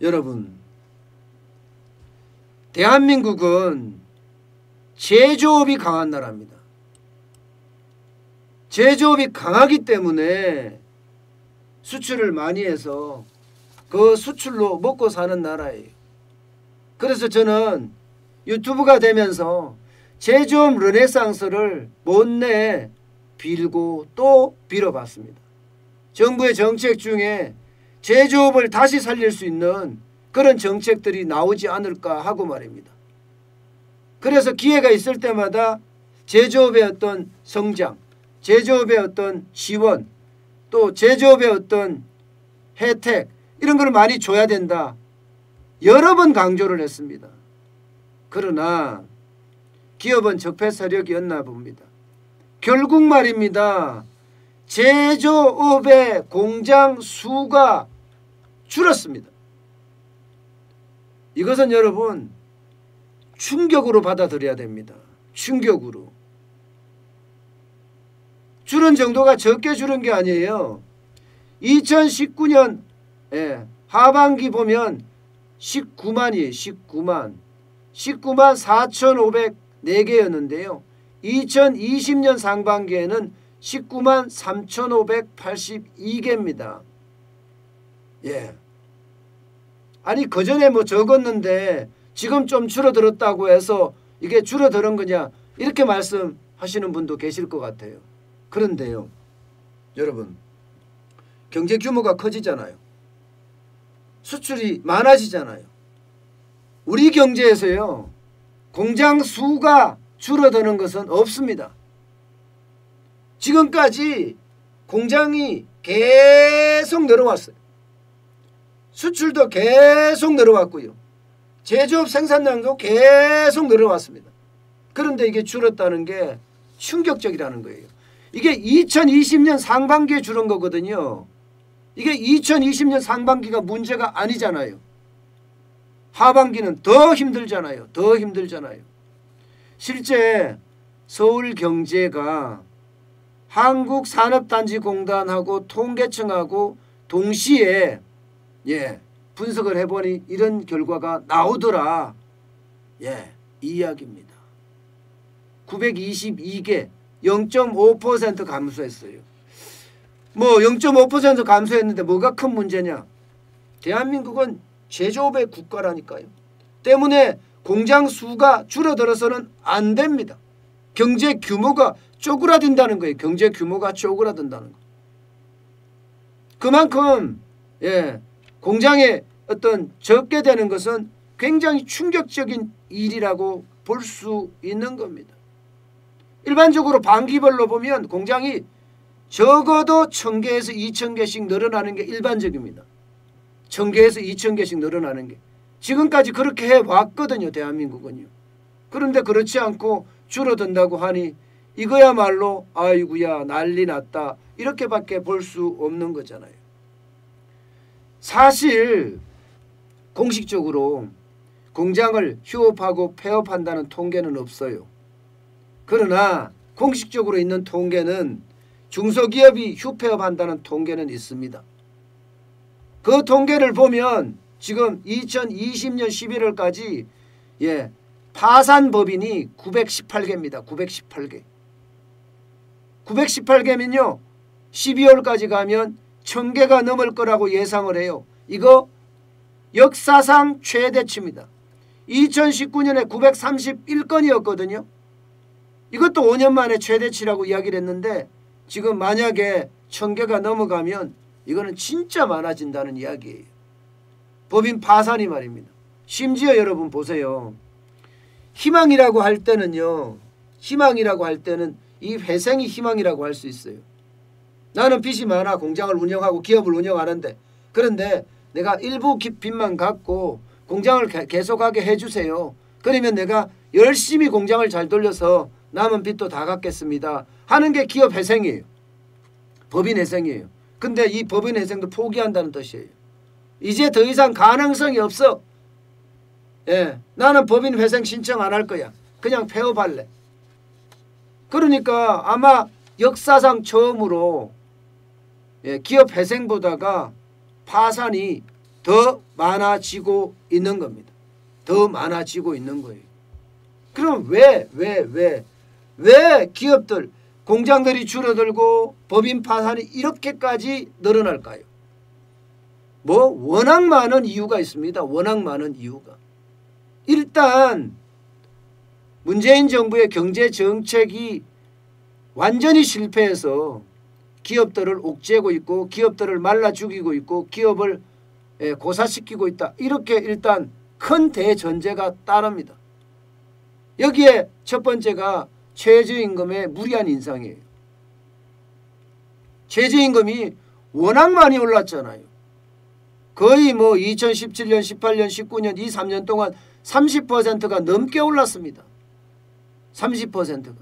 여러분, 대한민국은 제조업이 강한 나라입니다. 제조업이 강하기 때문에 수출을 많이 해서 그 수출로 먹고 사는 나라예요. 그래서 저는 유튜브가 되면서 제조업 르네상스를 못내 빌고 또 빌어봤습니다. 정부의 정책 중에 제조업을 다시 살릴 수 있는 그런 정책들이 나오지 않을까 하고 말입니다. 그래서 기회가 있을 때마다 제조업의 어떤 성장, 제조업의 어떤 지원, 또 제조업의 어떤 혜택 이런 걸 많이 줘야 된다. 여러 번 강조를 했습니다. 그러나 기업은 적폐 세력이었나 봅니다. 결국 말입니다. 제조업의 공장 수가 줄었습니다. 이것은 여러분 충격으로 받아들여야 됩니다. 충격으로. 줄은 정도가 적게 줄은 게 아니에요. 2019년 하반기 보면 19만이에요. 19만 4,504개였는데요. 2020년 상반기에는 19만 3,582개입니다. 예. 아니 그전에 뭐 적었는데 지금 좀 줄어들었다고 해서 이게 줄어드는 거냐 이렇게 말씀하시는 분도 계실 것 같아요. 그런데요. 여러분 경제 규모가 커지잖아요. 수출이 많아지잖아요. 우리 경제에서요. 공장 수가 줄어드는 것은 없습니다. 지금까지 공장이 계속 늘어왔어요. 수출도 계속 늘어왔고요. 제조업 생산량도 계속 늘어왔습니다. 그런데 이게 줄었다는 게 충격적이라는 거예요. 이게 2020년 상반기에 줄은 거거든요. 이게 2020년 상반기가 문제가 아니잖아요. 하반기는 더 힘들잖아요. 더 힘들잖아요. 실제 서울경제가 한국산업단지공단하고 통계청하고 동시에 분석을 해보니 이런 결과가 나오더라. 이 이야기입니다. 922개 0.5% 감소했어요. 뭐 0.5% 감소했는데 뭐가 큰 문제냐. 대한민국은 제조업의 국가라니까요. 때문에 공장 수가 줄어들어서는 안 됩니다. 경제 규모가 쪼그라든다는 거예요. 경제 규모가 쪼그라든다는 거. 그만큼 공장에 어떤 적게 되는 것은 굉장히 충격적인 일이라고 볼 수 있는 겁니다. 일반적으로 반기별로 보면 공장이 적어도 1,000개에서 2,000개씩 늘어나는 게 일반적입니다. 1,000개에서 2,000개씩 늘어나는 게. 지금까지 그렇게 해왔거든요. 대한민국은요. 그런데 그렇지 않고 줄어든다고 하니 이거야말로 아이고야 난리 났다. 이렇게밖에 볼 수 없는 거잖아요. 사실 공식적으로 공장을 휴업하고 폐업한다는 통계는 없어요. 그러나 공식적으로 있는 통계는 중소기업이 휴폐업한다는 통계는 있습니다. 그 통계를 보면 지금 2020년 11월까지 파산법인이 918개입니다. 918개. 918개면요. 12월까지 가면 1,000개가 넘을 거라고 예상을 해요. 이거 역사상 최대치입니다. 2019년에 931건이었거든요. 이것도 5년 만에 최대치라고 이야기를 했는데 지금 만약에 1,000개가 넘어가면 이거는 진짜 많아진다는 이야기예요. 법인 파산이 말입니다. 심지어 여러분 보세요. 희망이라고 할 때는요. 희망이라고 할 때는 이 회생이 희망이라고 할 수 있어요. 나는 빚이 많아 공장을 운영하고 기업을 운영하는데 그런데 내가 일부 빚만 갖고 공장을 계속하게 해주세요. 그러면 내가 열심히 공장을 잘 돌려서 남은 빚도 다 갚겠습니다. 하는 게 기업 회생이에요. 법인 회생이에요. 근데 이 법인 회생도 포기한다는 뜻이에요. 이제 더 이상 가능성이 없어. 나는 법인 회생 신청 안 할 거야. 그냥 폐업할래. 그러니까 아마 역사상 처음으로 기업 회생보다가 파산이 더 많아지고 있는 겁니다. 더 많아지고 있는 거예요. 그럼 왜 기업들, 공장들이 줄어들고 법인 파산이 이렇게까지 늘어날까요? 뭐 워낙 많은 이유가 있습니다. 워낙 많은 이유가. 일단 문재인 정부의 경제 정책이 완전히 실패해서 기업들을 옥죄고 있고 기업들을 말라 죽이고 있고 기업을 고사시키고 있다. 이렇게 일단 큰 대전제가 따릅니다. 여기에 첫 번째가 최저임금의 무리한 인상이에요. 최저임금이 워낙 많이 올랐잖아요. 거의 뭐 2017년, 18년, 19년 이 3년 동안 30%가 넘게 올랐습니다. 30%가.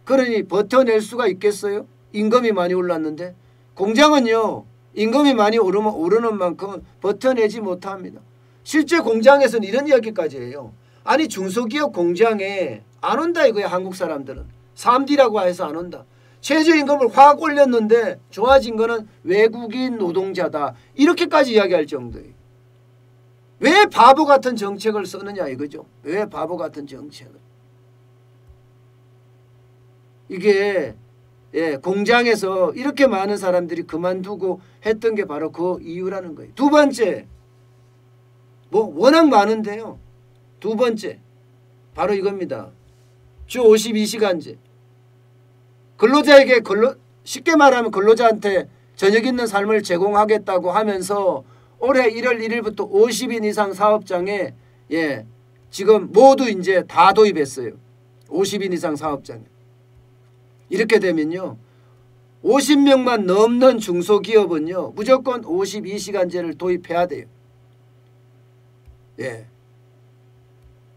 그러니 버텨낼 수가 있겠어요? 임금이 많이 올랐는데. 공장은요. 임금이 많이 오르는 만큼 버텨내지 못합니다. 실제 공장에서는 이런 이야기까지 해요. 아니 중소기업 공장에 안 온다 이거야. 한국 사람들은. 3D라고 해서 안 온다. 최저임금을 확 올렸는데 좋아진 거는 외국인 노동자다. 이렇게까지 이야기할 정도예요. 왜 바보 같은 정책을 쓰느냐 이거죠. 왜 바보 같은 정책을. 이게 공장에서 이렇게 많은 사람들이 그만두고 했던 게 바로 그 이유라는 거예요. 두 번째, 뭐 워낙 많은데요. 두 번째, 바로 이겁니다. 주 52시간제. 근로자에게 쉽게 말하면 근로자한테 저녁 있는 삶을 제공하겠다고 하면서 올해 1월 1일부터 50인 이상 사업장에 지금 모두 이제 다 도입했어요. 50인 이상 사업장에. 이렇게 되면요. 50명만 넘는 중소기업은요. 무조건 52시간제를 도입해야 돼요.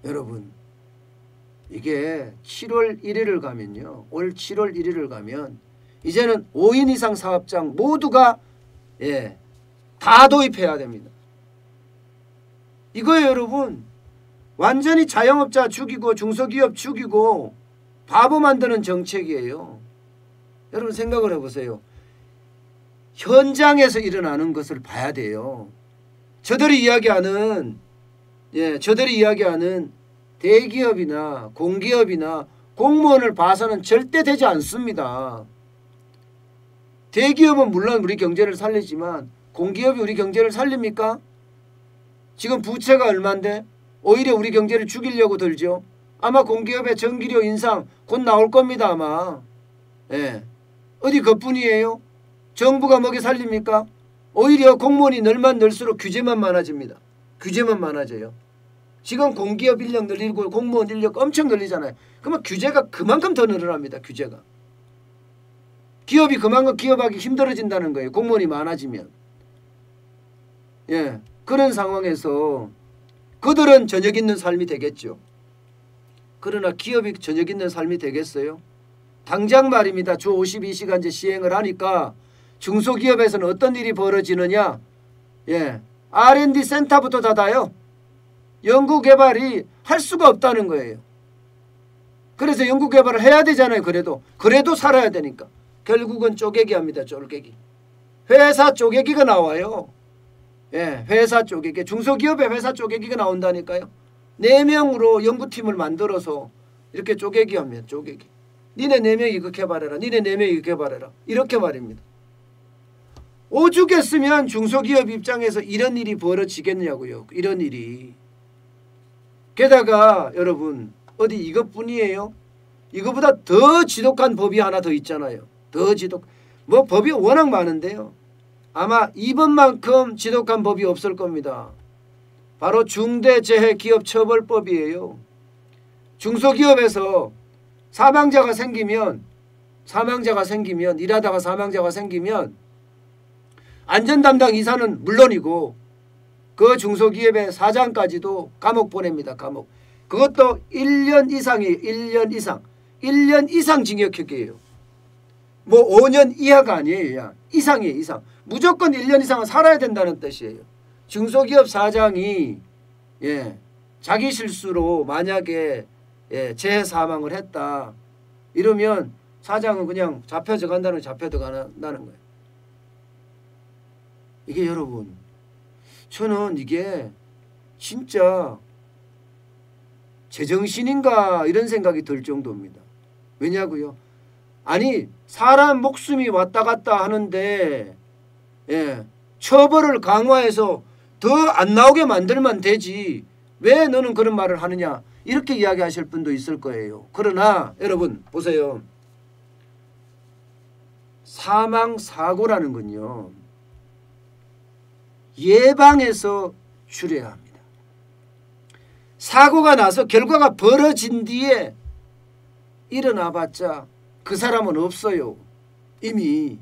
여러분 이게 7월 1일을 가면요. 올 7월 1일을 가면 이제는 5인 이상 사업장 모두가 다 도입해야 됩니다. 이거예요 여러분. 완전히 자영업자 죽이고 중소기업 죽이고 바보 만드는 정책이에요. 여러분 생각을 해보세요. 현장에서 일어나는 것을 봐야 돼요. 저들이 이야기하는 대기업이나 공기업이나 공무원을 봐서는 절대 되지 않습니다. 대기업은 물론 우리 경제를 살리지만 공기업이 우리 경제를 살립니까? 지금 부채가 얼마인데 오히려 우리 경제를 죽이려고 들죠. 아마 공기업의 전기료 인상 곧 나올 겁니다. 아마. 어디 그뿐이에요? 정부가 먹여 살립니까? 오히려 공무원이 늘면 늘수록 규제만 많아집니다. 규제만 많아져요. 지금 공기업 인력 늘리고 공무원 인력 엄청 늘리잖아요. 그러면 규제가 그만큼 더 늘어납니다. 규제가. 기업이 그만큼 기업하기 힘들어진다는 거예요. 공무원이 많아지면. 그런 상황에서 그들은 저녁 있는 삶이 되겠죠. 그러나 기업이 저녁 있는 삶이 되겠어요? 당장 말입니다. 주 52시간제 시행을 하니까 중소기업에서는 어떤 일이 벌어지느냐. R&D 센터부터 닫아요. 연구개발이 할 수가 없다는 거예요. 그래서 연구개발을 해야 되잖아요. 그래도 살아야 되니까. 결국은 쪼개기 합니다. 쪼개기. 회사 쪼개기가 나와요. 회사 쪼개기. 중소기업의 회사 쪼개기가 나온다니까요. 4명으로 연구팀을 만들어서 이렇게 쪼개기 합니다. 쪼개기. 니네 4명 이거 개발해라. 니네 4명 이거 개발해라. 이렇게 말입니다. 오죽했으면 중소기업 입장에서 이런 일이 벌어지겠냐고요. 이런 일이. 게다가 여러분 어디 이것뿐이에요? 이거보다 더 지독한 법이 하나 더 있잖아요. 더 지독. 뭐 법이 워낙 많은데요. 아마 이번만큼 지독한 법이 없을 겁니다. 바로 중대재해기업처벌법이에요. 중소기업에서 사망자가 생기면 일하다가 사망자가 생기면 안전담당 이사는 물론이고 그 중소기업의 사장까지도 감옥 보냅니다. 감옥. 그것도 1년 이상이에요. 1년 이상. 1년 이상 징역형이에요. 뭐 5년 이하가 아니에요. 이상이에요. 이상. 무조건 1년 이상은 살아야 된다는 뜻이에요. 중소기업 사장이 자기 실수로 만약에 재해 사망을 했다. 이러면 사장은 그냥 잡혀져 간다는 거예요. 이게 여러분 저는 이게 진짜 제정신인가 이런 생각이 들 정도입니다. 왜냐고요? 아니 사람 목숨이 왔다 갔다 하는데 처벌을 강화해서 더 안 나오게 만들면 되지 왜 너는 그런 말을 하느냐 이렇게 이야기하실 분도 있을 거예요. 그러나 여러분 보세요. 사망사고라는 건요. 예방에서 줄여야 합니다. 사고가 나서 결과가 벌어진 뒤에 일어나봤자 그 사람은 없어요. 이미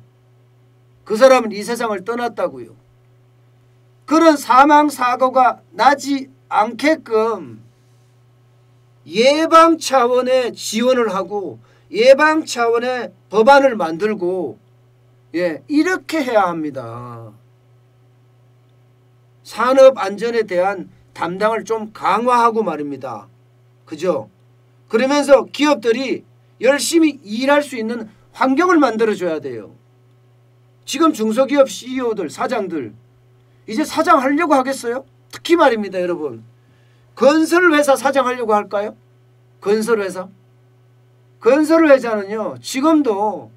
그 사람은 이 세상을 떠났다고요. 그런 사망사고가 나지 않게끔 예방 차원의 지원을 하고 예방 차원의 법안을 만들고 이렇게 해야 합니다. 산업안전에 대한 담당을 좀 강화하고 말입니다. 그죠? 그러면서 기업들이 열심히 일할 수 있는 환경을 만들어줘야 돼요. 지금 중소기업 CEO들, 사장들 이제 사장하려고 하겠어요? 특히 말입니다, 여러분. 건설회사 사장하려고 할까요? 건설회사? 건설회사는요. 지금도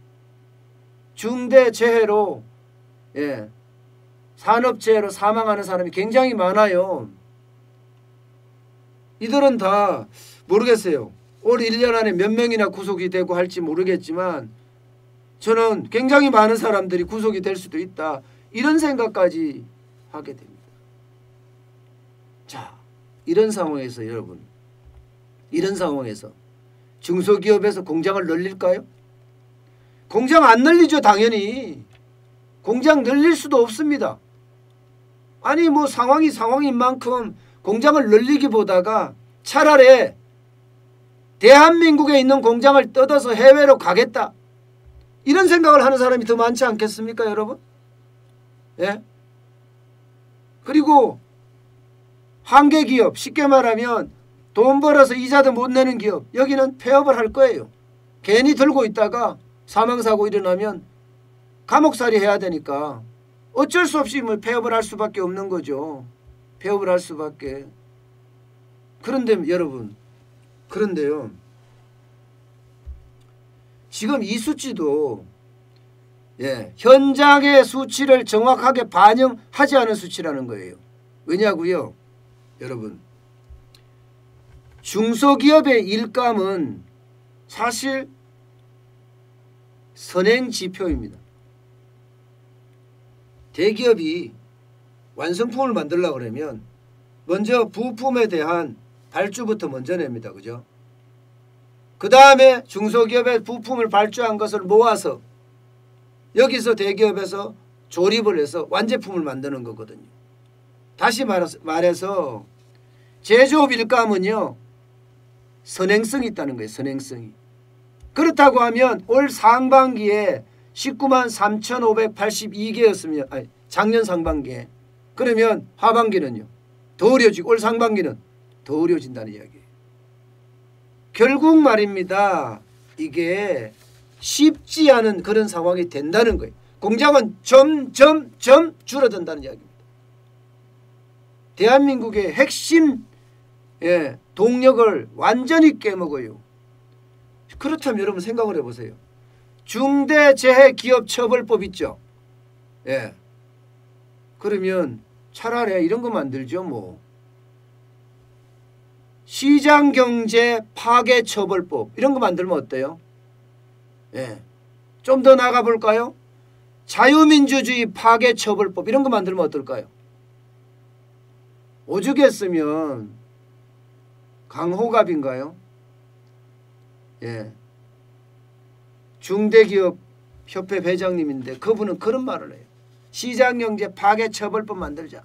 중대재해로 산업재해로 사망하는 사람이 굉장히 많아요. 이들은 다 모르겠어요. 올 1년 안에 몇 명이나 구속이 되고 할지 모르겠지만 저는 굉장히 많은 사람들이 구속이 될 수도 있다. 이런 생각까지 하게 됩니다. 자, 이런 상황에서 여러분, 이런 상황에서 중소기업에서 공장을 늘릴까요? 공장 안 늘리죠, 당연히. 공장 늘릴 수도 없습니다. 아니 뭐 상황이 상황인 만큼 공장을 늘리기보다가 차라리 대한민국에 있는 공장을 뜯어서 해외로 가겠다. 이런 생각을 하는 사람이 더 많지 않겠습니까, 여러분? 그리고 한계 기업, 쉽게 말하면 돈 벌어서 이자도 못 내는 기업, 여기는 폐업을 할 거예요. 괜히 들고 있다가 사망사고 일어나면 감옥살이 해야 되니까 어쩔 수 없이 뭐 폐업을 할 수밖에 없는 거죠. 폐업을 할 수밖에. 그런데 여러분, 그런데요. 지금 이 수치도 현장의 수치를 정확하게 반영하지 않은 수치라는 거예요. 왜냐고요? 여러분, 중소기업의 일감은 사실 선행지표입니다. 대기업이 완성품을 만들려고 그러면 먼저 부품에 대한 발주부터 먼저 냅니다. 그죠? 그 다음에 중소기업의 부품을 발주한 것을 모아서 여기서 대기업에서 조립을 해서 완제품을 만드는 거거든요. 다시 말해서 제조업 일감은요. 선행성이 있다는 거예요. 선행성이. 그렇다고 하면 올 상반기에 19만 3,582개였으면 작년 상반기에 그러면 하반기는요. 더 어려지고 올 상반기는 더 어려진다는 이야기예요. 결국 말입니다. 이게 쉽지 않은 그런 상황이 된다는 거예요. 공장은 점점 줄어든다는 이야기입니다. 대한민국의 핵심 동력을 완전히 깨먹어요. 그렇다면 여러분 생각을 해보세요. 중대재해기업처벌법 있죠. 그러면 차라리 이런 거 만들죠. 뭐 시장경제 파괴처벌법 이런 거 만들면 어때요? 좀 더 나가볼까요? 자유민주주의 파괴처벌법 이런 거 만들면 어떨까요? 오죽했으면 강호갑인가요? 중대기업 협회 회장님인데 그분은 그런 말을 해요. 시장경제 파괴처벌법 만들자.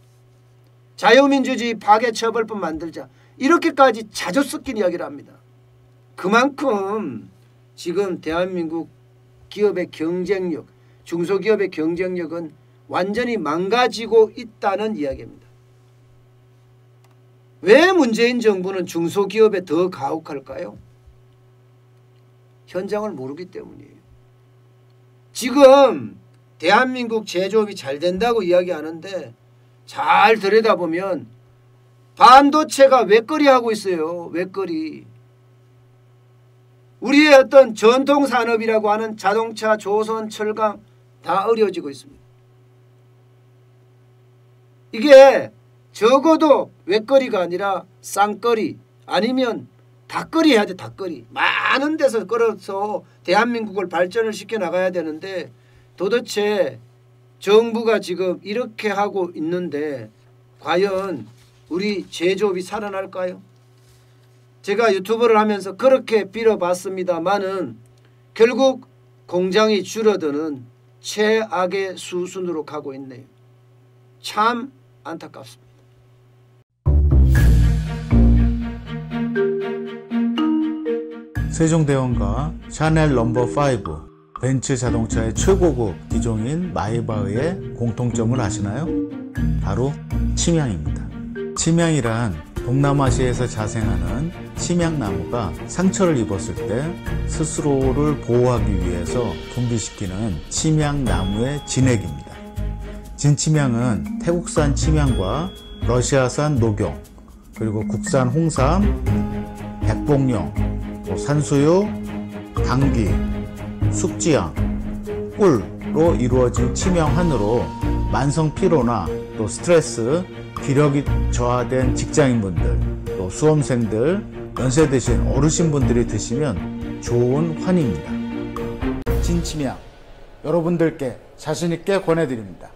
자유민주주의 파괴처벌법 만들자. 이렇게까지 자주 섞인 이야기를 합니다. 그만큼 지금 대한민국 기업의 경쟁력, 중소기업의 경쟁력은 완전히 망가지고 있다는 이야기입니다. 왜 문재인 정부는 중소기업에 더 가혹할까요? 현장을 모르기 때문이에요. 지금 대한민국 제조업이 잘 된다고 이야기하는데 잘 들여다보면 반도체가 외거리하고 있어요. 외거리. 우리의 어떤 전통산업이라고 하는 자동차, 조선, 철강 다 어려워지고 있습니다. 이게 적어도 외거리가 아니라 쌍거리 아니면 닭거리 해야 돼. 닭거리. 많은 데서 끌어서 대한민국을 발전을 시켜 나가야 되는데 도대체 정부가 지금 이렇게 하고 있는데 과연 우리 제조업이 살아날까요? 제가 유튜브를 하면서 그렇게 빌어봤습니다마는 결국 공장이 줄어드는 최악의 수순으로 가고 있네요. 참 안타깝습니다. 세종대왕과 샤넬 넘버5, 벤츠 자동차의 최고급 기종인 마이바흐의 공통점을 아시나요? 바로 침향입니다. 침향이란 동남아시아에서 자생하는 침향나무가 상처를 입었을 때 스스로를 보호하기 위해서 분비시키는 침향나무의 진액입니다. 진침향은 태국산 침향과 러시아산 녹용, 그리고 국산 홍삼, 백봉령, 산수유, 당귀, 숙지향, 꿀로 이루어진 침향환으로 만성 피로나 또 스트레스, 기력이 저하된 직장인분들, 또 수험생들, 연세 드신 어르신분들이 드시면 좋은 환입니다. 진침향 여러분들께 자신있게 권해드립니다.